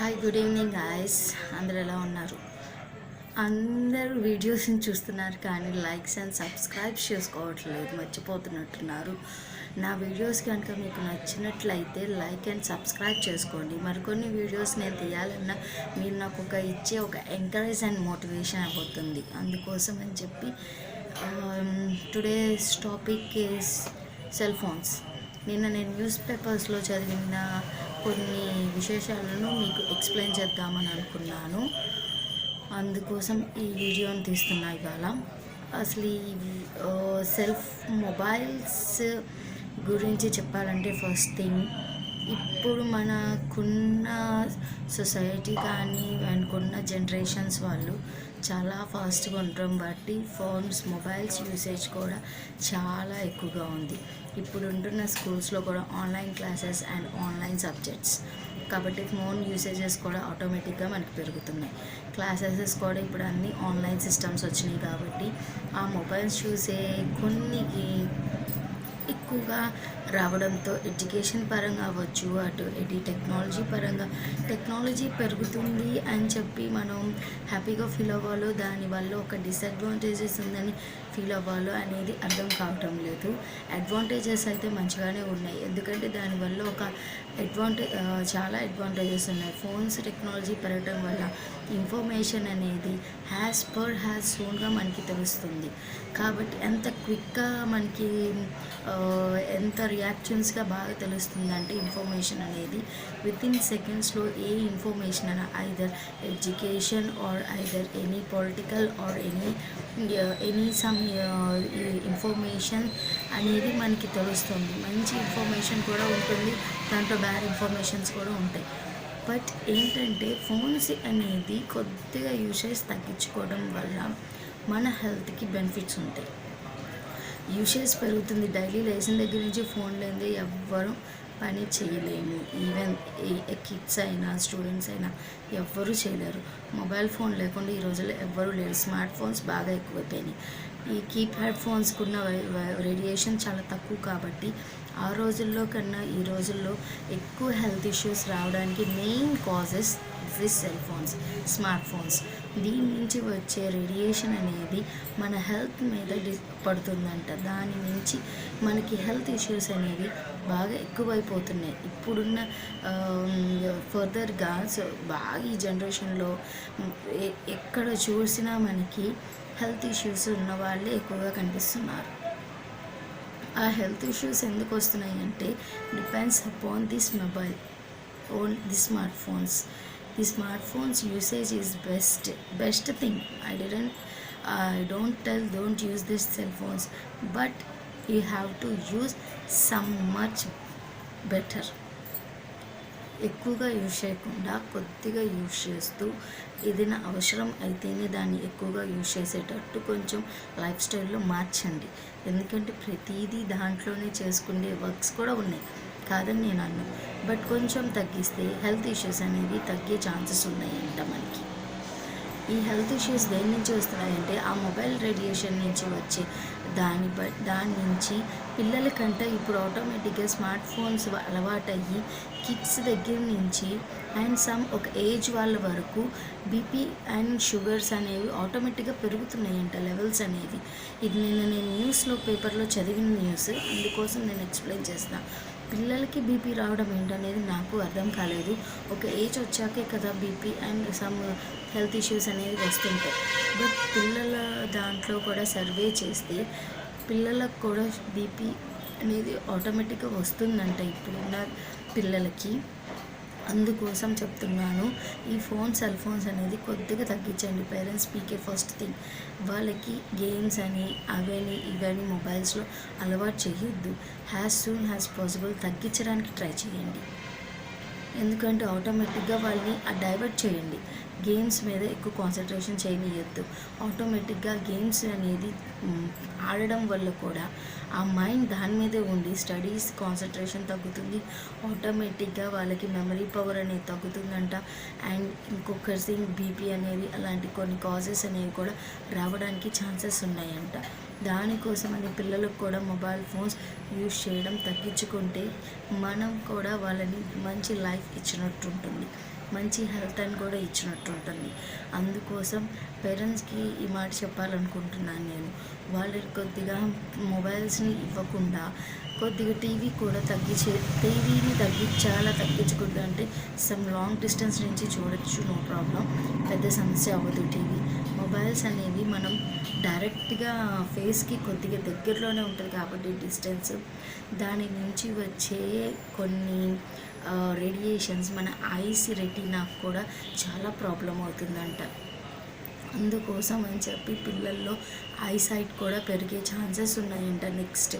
Hi, good evening guys. అందరు ఎలా ఉన్నారు? అందరూ వీడియోస్ని చూస్తున్నారు కానీ లైక్స్ అండ్ సబ్స్క్రైబ్ చేసుకోవట్లేదు, మర్చిపోతున్నట్టున్నారు. నా వీడియోస్ కనుక మీకు నచ్చినట్లయితే లైక్ అండ్ సబ్స్క్రైబ్ చేసుకోండి. మరికొన్ని వీడియోస్ నేను తీయాలన్నా మీరు నాకు ఇచ్చే ఒక ఎంకరేజ్ అండ్ మోటివేషన్ అవుతుంది. అందుకోసం అని చెప్పి today's topic is cell phones. నిన్న నేను న్యూస్ పేపర్స్లో చదివిన కొన్ని విశేషాలను మీకు ఎక్స్ప్లెయిన్ చేద్దామని అనుకున్నాను. అందుకోసం ఈ వీడియోని తీస్తున్నా ఇవాళ. అసలు ఈ మొబైల్స్ గురించి చెప్పాలంటే ఫస్ట్ థింగ్, ఇప్పుడు మనకున్న సొసైటీ కానీ మనకున్న జనరేషన్స్ వాళ్ళు చాలా ఫాస్ట్గా ఉండడం బట్టి మొబైల్స్ యూసేజ్ కూడా చాలా ఎక్కువగా ఉంది. ఇప్పుడు ఉంటున్న స్కూల్స్లో కూడా online classes and online subjects కాబట్టి ఫోన్ యూసేజెస్ కూడా ఆటోమేటిక్గా మనకి పెరుగుతున్నాయి. క్లాసెస్ కూడా ఇప్పుడు అన్నీ ఆన్లైన్ సిస్టమ్స్ వచ్చినాయి కాబట్టి ఆ మొబైల్స్ చూసే కొన్ని ఎక్కువగా రావడంతో ఎడ్యుకేషన్ పరంగా అవ్వచ్చు, అటు టెక్నాలజీ పెరుగుతుంది అని చెప్పి మనం హ్యాపీగా ఫీల్ అవ్వాలో, దానివల్ల ఒక డిసడ్వాంటేజెస్ ఉందని ఫీల్ అవ్వాలో అనేది అర్థం కావటం లేదు. అడ్వాంటేజెస్ అయితే మంచిగానే ఉన్నాయి, ఎందుకంటే దానివల్ల చాలా అడ్వాంటేజెస్ ఉన్నాయి. ఫోన్స్ టెక్నాలజీ పెరగడం వల్ల ఇన్ఫర్మేషన్ అనేది హ్యాస్ సూన్గా మనకి తెలుస్తుంది. కాబట్టి ఎంత క్విక్గా మనకి ఎంత రియాక్షన్స్గా బాగా తెలుస్తుంది అంటే ఇన్ఫర్మేషన్ అనేది వితిన్ సెకండ్స్లో ఏ ఇన్ఫర్మేషన్ అయినా either education or either any political or any some information అనేది మనకి తెలుస్తుంది. మంచి ఇన్ఫర్మేషన్ కూడా ఉంటుంది, దాంట్లో బ్యాడ్ ఇన్ఫర్మేషన్స్ కూడా ఉంటాయి. బట్ ఏంటంటే ఫోన్స్ అనేది కొద్దిగా యూసేజ్ తగ్గించుకోవడం వల్ల మన హెల్త్కి బెనిఫిట్స్ ఉంటాయి. యూసేజ్ పెరుగుతుంది. డైలీ లేచిన దగ్గర నుంచి ఫోన్ లేనిదే ఎవ్వరూ పని చేయలేము. ఈవెన్ కిడ్స్ అయినా స్టూడెంట్స్ అయినా ఎవ్వరూ చేయలేరు. మొబైల్ ఫోన్ లేకుండా ఈ రోజుల్లో ఎవ్వరూ లేరు. స్మార్ట్ ఫోన్స్ బాగా ఎక్కువైపోయినాయి. ఈ కీప్యాడ్ ఫోన్స్కున్న రేడియేషన్ చాలా తక్కువ కాబట్టి ఆ రోజుల్లో కన్నా ఈ రోజుల్లో ఎక్కువ హెల్త్ ఇష్యూస్ రావడానికి main causes cell phones, smart phones. దీని నుంచి వచ్చే రేడియేషన్ అనేది మన హెల్త్ మీద పడుతుందంట. దాని నుంచి మనకి హెల్త్ ఇష్యూస్ అనేవి బాగా ఎక్కువైపోతున్నాయి. ఇప్పుడున్న ఫర్దర్గా బాగా ఈ జనరేషన్లో ఎక్కడ చూసినా మనకి హెల్త్ ఇష్యూస్ ఉన్న వాళ్ళే ఎక్కువగా కనిపిస్తున్నారు. ఆ హెల్త్ ఇష్యూస్ ఎందుకు వస్తున్నాయి అంటే depends upon this mobile own the smart phones. The smartphones usage is best thing. I don't tell don't use these cell phones, but you have to use some much better. ఎక్కువగా use చేయకుండా కొద్దిగా use చేస్తూ ఏదైనా అవసరం అయితేనే దాన్ని ఎక్కువగా use చేసేటట్టు కొంచెం లైఫ్ స్టైల్లో మార్చండి. ఎందుకంటే ప్రతిదీ దాంట్లోనే చేసుకునే వర్క్స్ కూడా ఉన్నాయి, కాదని నేను అన్నాను. బట్ కొంచెం తగ్గిస్తే హెల్త్ ఇష్యూస్ అనేవి తగ్గే ఛాన్సెస్ ఉన్నాయంట మనకి. ఈ హెల్త్ ఇష్యూస్ దేని నుంచి వస్తున్నాయంటే ఆ మొబైల్ రేడియేషన్ నుంచి వచ్చే దాని నుంచి పిల్లలకంటే ఇప్పుడు ఆటోమేటిక్గా స్మార్ట్ ఫోన్స్ అలవాటయ్యి కిడ్స్ దగ్గర నుంచి అండ్ ఒక ఏజ్ వాళ్ళ వరకు బీపీ అండ్ షుగర్స్ అనేవి ఆటోమేటిక్గా పెరుగుతున్నాయంట లెవెల్స్ అనేవి. ఇది నేను న్యూస్లో పేపర్లో చదివిన న్యూస్, అందుకోసం నేను ఎక్స్ప్లెయిన్ చేస్తాను. పిల్లలకి బీపీ రావడం ఏంటనేది నాకు అర్థం కాలేదు. ఒక ఏజ్ వచ్చాకే కదా BP and some health issues అనేవి వస్తుంటాయి. బట్ పిల్లల దాంట్లో కూడా సర్వే చేస్తే పిల్లలకు కూడా బీపీ అనేది ఆటోమేటిక్గా వస్తుందంట ఇప్పుడున్న పిల్లలకి. అందుకోసం చెప్తున్నాను, ఈ సెల్ ఫోన్స్ అనేది కొద్దిగా తగ్గించండి. పేరెంట్స్ స్పీకే ఫస్ట్ థింగ్. వాళ్ళకి గేమ్స్ అని ఇవన్నీ మొబైల్స్లో అలవాటు చేయొద్దు. సూన్ యాజ్ పాసిబుల్ తగ్గించడానికి ట్రై చేయండి. ఎందుకంటే ఆటోమేటిక్గా వాళ్ళని డైవర్ట్ చేయండి. గేమ్స్ మీద ఎక్కువ కాన్సన్ట్రేషన్ చేయనియద్దు. ఆటోమేటిక్గా గేమ్స్ అనేది ఆడడం వల్ల కూడా ఆ మైండ్ దాని మీదే ఉండి స్టడీస్ కాన్సన్ట్రేషన్ తగ్గుతుంది. ఆటోమేటిక్గా వాళ్ళకి మెమరీ పవర్ అనేది తగ్గుతుందంట. అండ్ ఇంకొక థింగ్ బీపీ అనేవి అలాంటి కొన్ని కాజెస్ అనేవి కూడా రావడానికి ఛాన్సెస్ ఉన్నాయంట. దానికోసమని పిల్లలకు కూడా మొబైల్ ఫోన్స్ యూజ్ చేయడం తగ్గించుకుంటే మనం కూడా వాళ్ళని మంచి లైఫ్ ఇచ్చినట్టు ఉంటుంది. మంచి హెల్త్ అని కూడా ఇచ్చినట్టు ఉంటుంది. అందుకోసం పేరెంట్స్కి ఈ మాట చెప్పాలనుకుంటున్నాను నేను. వాళ్ళకి కొద్దిగా మొబైల్స్ని ఇవ్వకుండా కొద్దిగా టీవీని చాలా తగ్గించుకుంటూ, అంటే సమ్ లాంగ్ డిస్టెన్స్ నుంచి చూడొచ్చు, నో ప్రాబ్లం, పెద్ద సమస్య అవ్వదు. మొబైల్స్ అనేవి మనం డైరెక్ట్గా ఫేస్కి కొద్దిగా దగ్గరలోనే ఉంటుంది కాబట్టి డిస్టెన్స్, దాని నుంచి వచ్చే కొన్ని రేడియేషన్స్ మన ఐస్ రెటీనాకు కూడా చాలా ప్రాబ్లం అవుతుందంట. అందుకోసం అని చెప్పి పిల్లల్లో ఐసైట్ కూడా పెరిగే ఛాన్సెస్ ఉన్నాయంట నెక్స్ట్.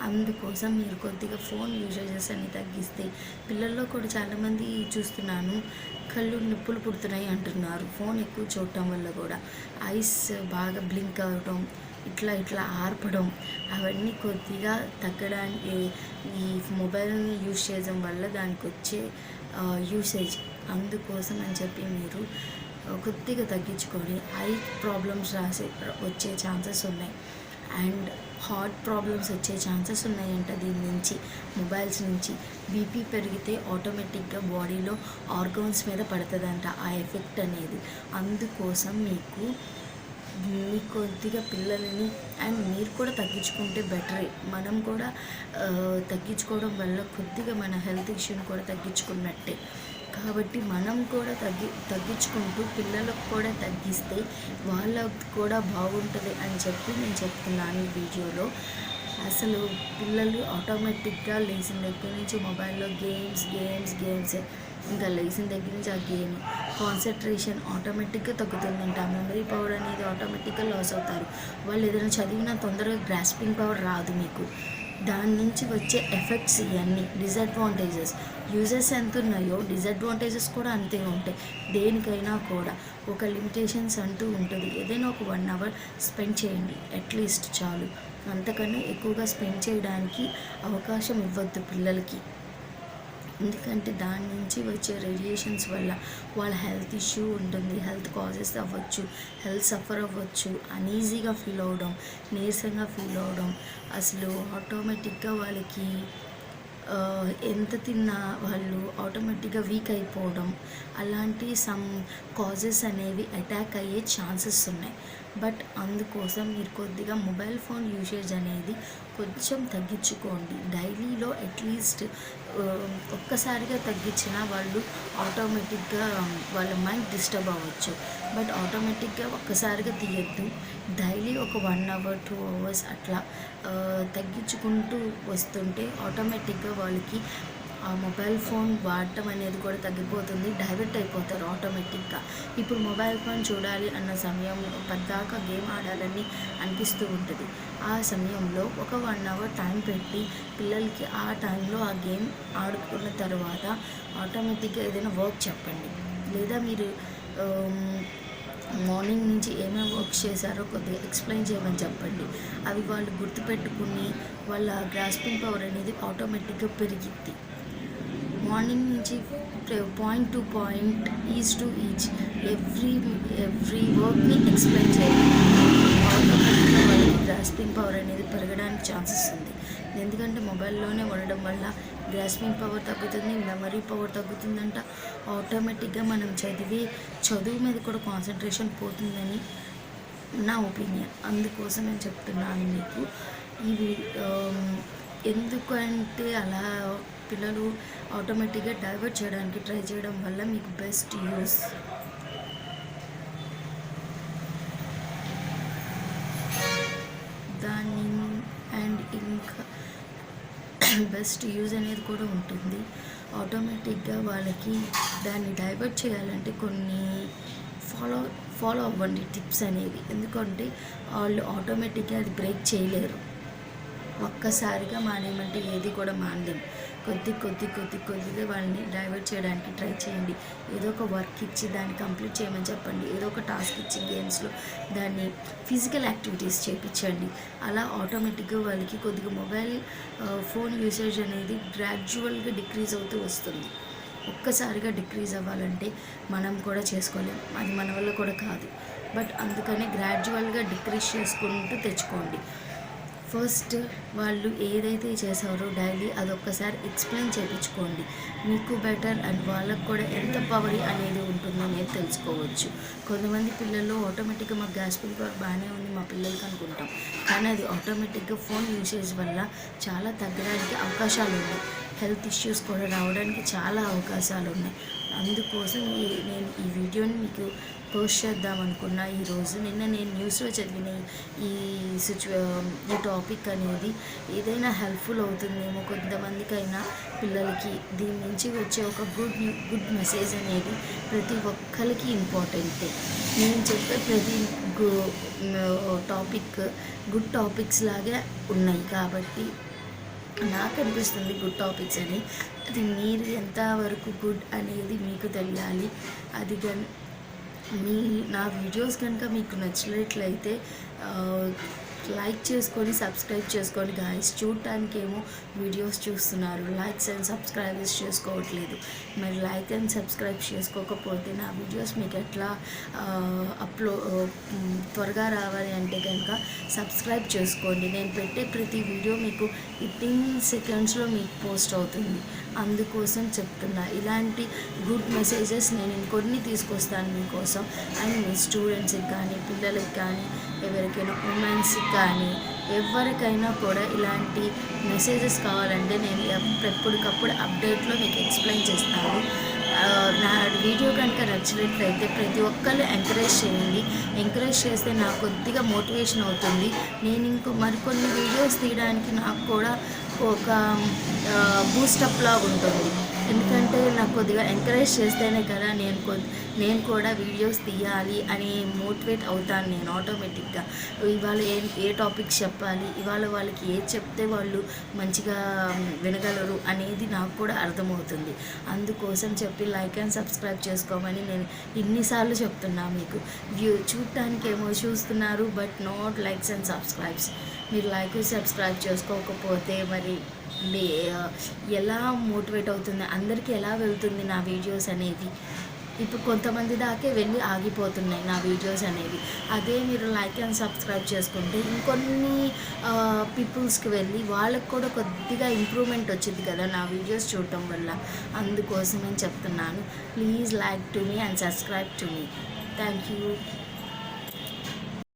అందుకోసం మీరు కొద్దిగా ఫోన్ యూజేజెస్ అని తగ్గిస్తే, పిల్లల్లో కూడా చాలామంది చూస్తున్నాను కళ్ళు నొప్పులు పుడుతున్నాయి అంటున్నారు ఫోన్ ఎక్కువ చూడటం వల్ల కూడా. ఐస్ బాగా బ్లింక్ అవ్వడం, ఇట్లా ఆర్పడం, అవన్నీ కొద్దిగా తగ్గడానికి ఈ మొబైల్ని యూజ్ చేయడం వల్ల దానికి వచ్చే యూసేజ్. అందుకోసం అని చెప్పి మీరు కొద్దిగా తగ్గించుకొని ఐ ప్రాబ్లమ్స్ వచ్చే ఛాన్సెస్ ఉన్నాయి, అండ్ హార్ట్ ప్రాబ్లమ్స్ వచ్చే ఛాన్సెస్ ఉన్నాయంట దీని నుంచి, మొబైల్స్ నుంచి. బీపీ పెరిగితే ఆటోమేటిక్గా బాడీలో ఆర్గాన్స్ మీద పడుతుందంట ఆ ఎఫెక్ట్ అనేది. అందుకోసం మీకు కొద్దిగా పిల్లలని అండ్ మీరు కూడా తగ్గించుకుంటే బెటరే. మనం కూడా తగ్గించుకోవడం వల్ల కొద్దిగా మన హెల్త్ ఇష్యూని కూడా తగ్గించుకున్నట్టే. కాబట్టి మనం కూడా తగ్గించుకుంటూ పిల్లలకు కూడా తగ్గిస్తే వాళ్ళకు కూడా బాగుంటుంది అని చెప్పి నేను చెప్తున్నాను ఈ వీడియోలో. అసలు పిల్లలు ఆటోమేటిక్గా లేచిన దగ్గర నుంచి మొబైల్లో గేమ్స్, ఇంకా లేచిన దగ్గర నుంచి ఆ గేమ్, కాన్సన్ట్రేషన్ ఆటోమేటిక్గా తగ్గుతుందంట. మెమరీ పవర్ అనేది ఆటోమేటిక్గా లాస్ అవుతారు. వాళ్ళు ఏదైనా చదివినా తొందరగా గ్రాస్పింగ్ పవర్ రాదు మీకు. దాని నుంచి వచ్చే ఎఫెక్ట్స్ ఇవన్నీ డిసడ్వాంటేజెస్. యూజెస్ ఎంత ఉన్నాయో డిసడ్వాంటేజెస్ కూడా అంతే ఉంటాయి. దేనికైనా కూడా ఒక లిమిటేషన్స్ అంటూ ఉంటుంది. ఏదైనా ఒక 1 hour స్పెండ్ చేయండి అట్లీస్ట్, చాలు. అంతకన్నా ఎక్కువగా స్పెండ్ చేయడానికి అవకాశం ఇవ్వద్దు పిల్లలకి. ఎందుకంటే దాని నుంచి వచ్చే రేడియేషన్స్ వల్ల వాళ్ళ హెల్త్ ఇష్యూ ఉంటుంది, హెల్త్ కాజెస్ అవ్వచ్చు, హెల్త్ సఫర్ అవ్వచ్చు, అనీజీగా ఫీల్ అవ్వడం, నీరసంగా ఫీల్ అవ్వడం, అసలు ఆటోమేటిక్గా వాళ్ళకి ఎంత తిన్నా వాళ్ళు ఆటోమేటిక్గా వీక్ అయిపోవడం, అలాంటి సమ్ కాజెస్ అనేవి అటాక్ అయ్యే ఛాన్సెస్ ఉన్నాయి. బట్ అందుకోసం మీరు కొద్దిగా మొబైల్ ఫోన్ యూసేజ్ అనేది కొంచెం తగ్గించుకోండి. డైలీలో అట్లీస్ట్ ఒక్కసారిగా తగ్గించినా వాళ్ళు ఆటోమేటిక్గా వాళ్ళ మైండ్ డిస్టర్బ్ అవ్వచ్చు. బట్ ఆటోమేటిక్గా ఒక్కసారిగా తీయద్దు. డైలీ ఒక 1 hour 2 hours అట్లా తగ్గించుకుంటూ వస్తుంటే ఆటోమేటిక్గా వాళ్ళకి ఆ మొబైల్ ఫోన్ వాడటం అనేది కూడా తగ్గిపోతుంది. డైవర్ట్ అయిపోతారు ఆటోమేటిక్గా. ఇప్పుడు మొబైల్ ఫోన్ చూడాలి అన్న సమయం పద్దాకా గేమ్ ఆడాలని అనిపిస్తూ ఉంటుంది. ఆ సమయంలో ఒక 1 hour టైం పెట్టి పిల్లలకి ఆ టైంలో ఆ గేమ్ ఆడుకున్న తర్వాత ఆటోమేటిక్గా ఏదైనా వర్క్ చెప్పండి. లేదా మీరు మార్నింగ్ నుంచి ఏమేమి వర్క్ చేశారో కొద్దిగా ఎక్స్ప్లెయిన్ చేయమని చెప్పండి. అవి వాళ్ళు గుర్తుపెట్టుకుని వాళ్ళ గ్రాస్పింగ్ పవర్ అనేది ఆటోమేటిక్గా పెరిగిద్ది. మార్నింగ్ నుంచి point to point, each to each every వర్క్ని ఎక్స్ప్లెయిన్ చేయాలి. ఆటోమేటిక్గా వాళ్ళకి గ్రాస్పింగ్ పవర్ అనేది పెరగడానికి ఛాన్సెస్ ఉంది. ఎందుకంటే మొబైల్లోనే ఉండడం వల్ల గ్రాస్పింగ్ పవర్ తగ్గుతుంది, మెమరీ పవర్ తగ్గుతుందంట. ఆటోమేటిక్గా మనం చదువు మీద కూడా కాన్సన్ట్రేషన్ పోతుందని నా ఒపీనియన్. అందుకోసం నేను చెప్తున్నాను మీకు ఇవి. ఎందుకంటే అలా పిల్లలు ఆటోమేటిక్గా డైవర్ట్ చేయడానికి ట్రై చేయడం వల్ల మీకు బెస్ట్ యూస్. దాన్ని అండ్ ఇంకా బెస్ట్ యూజ్ అనేది కూడా ఉంటుంది. ఆటోమేటిక్గా వాళ్ళకి దాన్ని డైవర్ట్ చేయాలంటే కొన్ని ఫాలో అవ్వండి టిప్స్ అనేవి. ఎందుకంటే వాళ్ళు ఆటోమేటిక్గా అది బ్రేక్ చేయలేరు. ఒక్కసారిగా మానేయమంటే ఏది కూడా మానలేం. కొద్దిగా వాళ్ళని డైవర్ట్ చేయడానికి ట్రై చేయండి. ఏదో ఒక వర్క్ ఇచ్చి దాన్ని కంప్లీట్ చేయమని చెప్పండి. ఏదో ఒక టాస్క్ ఇచ్చి గేమ్స్లో దాన్ని ఫిజికల్ యాక్టివిటీస్ చేయించండి. అలా ఆటోమేటిక్గా వాళ్ళకి కొద్దిగా మొబైల్ ఫోన్ యూసేజ్ అనేది గ్రాడ్యువల్గా డిక్రీజ్ అవుతూ వస్తుంది. ఒక్కసారిగా డిక్రీజ్ అవ్వాలంటే మనం కూడా చేసుకోలేం, అది మన వల్ల కూడా కాదు. బట్ అందుకని గ్రాడ్యువల్గా డిక్రీజ్ చేసుకుంటూ తెచ్చుకోండి. ఫస్ట్ వాళ్ళు ఏదైతే చేశారో డైలీ అదొక్కసారి ఎక్స్ప్లెయిన్ చేయించుకోండి. మీకు బెటర్ అండ్ వాళ్ళకు కూడా ఎంత పవర్ అనేది ఉంటుందో అనేది తెలుసుకోవచ్చు. కొంతమంది పిల్లలు ఆటోమేటిక్గా మాకు గ్యాస్ట్రిక్ పవర్ బాగానే ఉంది మా పిల్లలకి అనుకుంటాం, కానీ అది ఆటోమేటిక్గా ఫోన్ యూసేజ్ వల్ల చాలా తగ్గడానికి అవకాశాలు ఉన్నాయి. హెల్త్ ఇష్యూస్ కూడా రావడానికి చాలా అవకాశాలు ఉన్నాయి. అందుకోసం నేను ఈ వీడియోని మీకు పోస్ట్ చేద్దాం అనుకున్నా ఈరోజు. నిన్న నేను న్యూస్లో చదివిన ఈ టాపిక్ అనేది ఏదైనా హెల్ప్ఫుల్ అవుతుందేమో కొంతమందికైనా, పిల్లలకి దీని నుంచి వచ్చే ఒక గుడ్ మెసేజ్ అనేది ప్రతి ఒక్కరికి ఇంపార్టెంటే. నేను చెప్పే ప్రతి టాపిక్ గుడ్ టాపిక్స్ లాగే ఉన్నాయి కాబట్టి నాకు అనిపిస్తుంది గుడ్ టాపిక్స్ అని. అది మీరు ఎంతవరకు గుడ్ అనేది మీకు తెలియాలి. అది నా వీడియోస్ కనుక మీకు నచ్చినట్లయితే లైక్ చేసుకొని సబ్స్క్రైబ్ చేసుకోండి గాయస్. చూడటానికేమో వీడియోస్ చూస్తున్నారు, లైక్స్ అండ్ సబ్స్క్రైబర్స్ చేసుకోవట్లేదు. మరి లైక్ అండ్ సబ్స్క్రైబ్ చేసుకోకపోతే నా వీడియోస్ మీకు ఎట్లా త్వరగా రావాలి అంటే కనుక సబ్స్క్రైబ్ చేసుకోండి. నేను పెట్టే ప్రతి వీడియో మీకు 15 సెకండ్స్లో మీకు పోస్ట్ అవుతుంది. అందుకోసం చెప్తున్నా, ఇలాంటి గుడ్ మెసేజెస్ నేను ఇంకొన్ని తీసుకొస్తాను మీకోసం. అండ్ మీ స్టూడెంట్స్కి కానీ, పిల్లలకి కానీ, ఎవరికైనా ఉమెన్స్కి కానీ, ఎవరికైనా కూడా ఇలాంటి మెసేజెస్ కావాలంటే నేను ఎప్పటికప్పుడు అప్డేట్లో మీకు ఎక్స్ప్లెయిన్ చేస్తాను. నా వీడియో కనుక నచ్చినట్లయితే ప్రతి ఒక్కళ్ళు ఎంకరేజ్ చేయండి. ఎంకరేజ్ చేస్తే నాకు కొద్దిగా మోటివేషన్ అవుతుంది. నేను మరికొన్ని వీడియోస్ తీయడానికి నాకు కూడా ఒక బూస్టప్ లాగా ఉంటుంది. ఎందుకంటే నాకు కొద్దిగా ఎంకరేజ్ చేస్తేనే కదా నేను కూడా వీడియోస్ తీయాలి అని మోటివేట్ అవుతాను నేను ఆటోమేటిక్గా. ఇవాళ ఏ టాపిక్స్ చెప్పాలి, ఇవాళ వాళ్ళకి ఏది చెప్తే వాళ్ళు మంచిగా వినగలరు అనేది నాకు కూడా అర్థమవుతుంది. అందుకోసం చెప్పి లైక్ అండ్ సబ్స్క్రైబ్ చేసుకోమని నేను ఇన్నిసార్లు చెప్తున్నా మీకు. చూడటానికి ఏమో చూస్తున్నారు, but not likes and subscribes. మీరు లైక్ సబ్స్క్రైబ్ చేసుకోకపోతే మరి ఎలా మోటివేట్ అవుతుంది, అందరికీ ఎలా వెళ్తుంది నా వీడియోస్ అనేవి. ఇప్పుడు కొంతమంది దాకే వెళ్ళి ఆగిపోతున్నాయి నా వీడియోస్ అనేవి. అదే మీరు లైక్ అండ్ సబ్స్క్రైబ్ చేసుకుంటే ఇంకొన్ని పీపుల్స్కి వెళ్ళి వాళ్ళకి కూడా కొద్దిగా ఇంప్రూవ్మెంట్ వచ్చింది కదా నా వీడియోస్ చూడటం వల్ల. అందుకోసమని చెప్తున్నాను, please like to me and subscribe to me. Thank you.